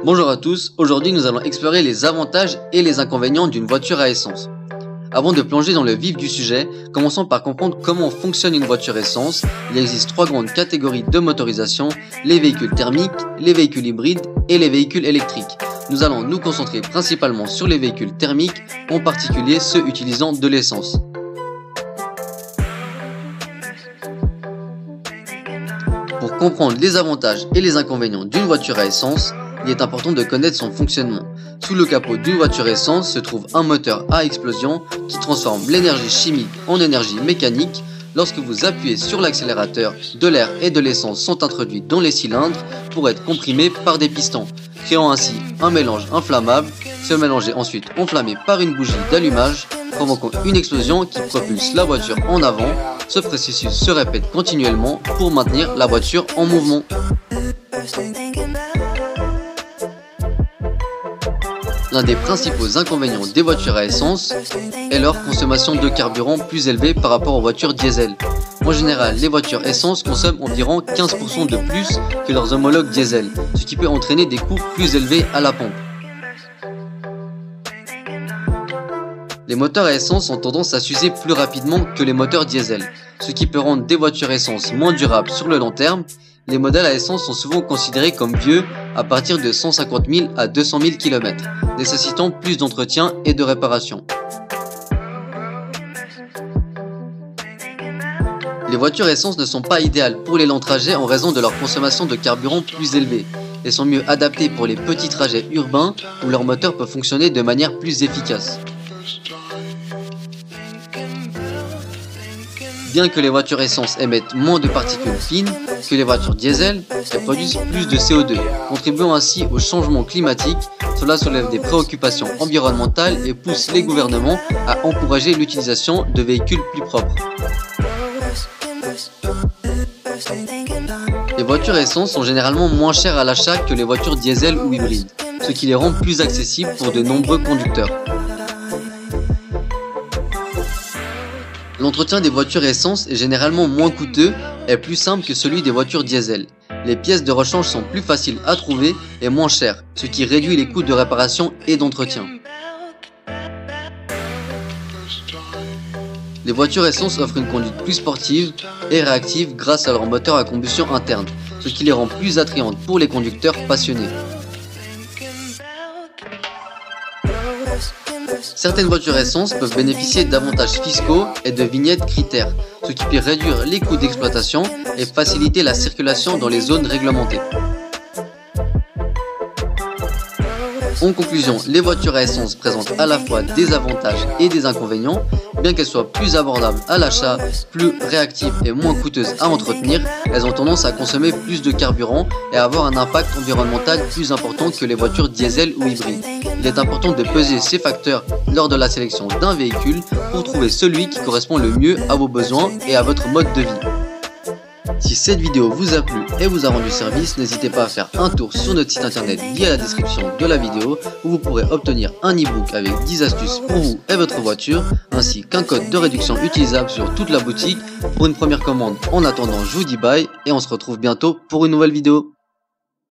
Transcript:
Bonjour à tous, aujourd'hui nous allons explorer les avantages et les inconvénients d'une voiture à essence. Avant de plonger dans le vif du sujet, commençons par comprendre comment fonctionne une voiture essence. Il existe trois grandes catégories de motorisation, les véhicules thermiques, les véhicules hybrides et les véhicules électriques. Nous allons nous concentrer principalement sur les véhicules thermiques, en particulier ceux utilisant de l'essence. Pour comprendre les avantages et les inconvénients d'une voiture à essence, il est important de connaître son fonctionnement. Sous le capot d'une voiture essence se trouve un moteur à explosion qui transforme l'énergie chimique en énergie mécanique. Lorsque vous appuyez sur l'accélérateur, de l'air et de l'essence sont introduits dans les cylindres pour être comprimés par des pistons, créant ainsi un mélange inflammable. Ce mélange est ensuite enflammé par une bougie d'allumage, provoquant une explosion qui propulse la voiture en avant. Ce processus se répète continuellement pour maintenir la voiture en mouvement. L'un des principaux inconvénients des voitures à essence est leur consommation de carburant plus élevée par rapport aux voitures diesel. En général, les voitures essence consomment environ 15% de plus que leurs homologues diesel, ce qui peut entraîner des coûts plus élevés à la pompe. Les moteurs à essence ont tendance à s'user plus rapidement que les moteurs diesel, ce qui peut rendre des voitures essence moins durables sur le long terme. Les modèles à essence sont souvent considérés comme vieux à partir de 150 000 à 200 000 km, nécessitant plus d'entretien et de réparation. Les voitures essence ne sont pas idéales pour les longs trajets en raison de leur consommation de carburant plus élevée. Elles sont mieux adaptées pour les petits trajets urbains où leur moteur peut fonctionner de manière plus efficace. Bien que les voitures essence émettent moins de particules fines que les voitures diesel, elles produisent plus de CO2, contribuant ainsi au changement climatique. Cela soulève des préoccupations environnementales et pousse les gouvernements à encourager l'utilisation de véhicules plus propres. Les voitures essence sont généralement moins chères à l'achat que les voitures diesel ou hybrides, ce qui les rend plus accessibles pour de nombreux conducteurs. L'entretien des voitures essence est généralement moins coûteux et plus simple que celui des voitures diesel. Les pièces de rechange sont plus faciles à trouver et moins chères, ce qui réduit les coûts de réparation et d'entretien. Les voitures essence offrent une conduite plus sportive et réactive grâce à leur moteur à combustion interne, ce qui les rend plus attrayantes pour les conducteurs passionnés. Certaines voitures essence peuvent bénéficier d'avantages fiscaux et de vignettes critères, ce qui peut réduire les coûts d'exploitation et faciliter la circulation dans les zones réglementées. En conclusion, les voitures à essence présentent à la fois des avantages et des inconvénients. Bien qu'elles soient plus abordables à l'achat, plus réactives et moins coûteuses à entretenir, elles ont tendance à consommer plus de carburant et à avoir un impact environnemental plus important que les voitures diesel ou hybrides. Il est important de peser ces facteurs lors de la sélection d'un véhicule pour trouver celui qui correspond le mieux à vos besoins et à votre mode de vie. Si cette vidéo vous a plu et vous a rendu service, n'hésitez pas à faire un tour sur notre site internet via la description de la vidéo où vous pourrez obtenir un e-book avec 10 astuces pour vous et votre voiture, ainsi qu'un code de réduction utilisable sur toute la boutique pour une première commande. En attendant, je vous dis bye et on se retrouve bientôt pour une nouvelle vidéo.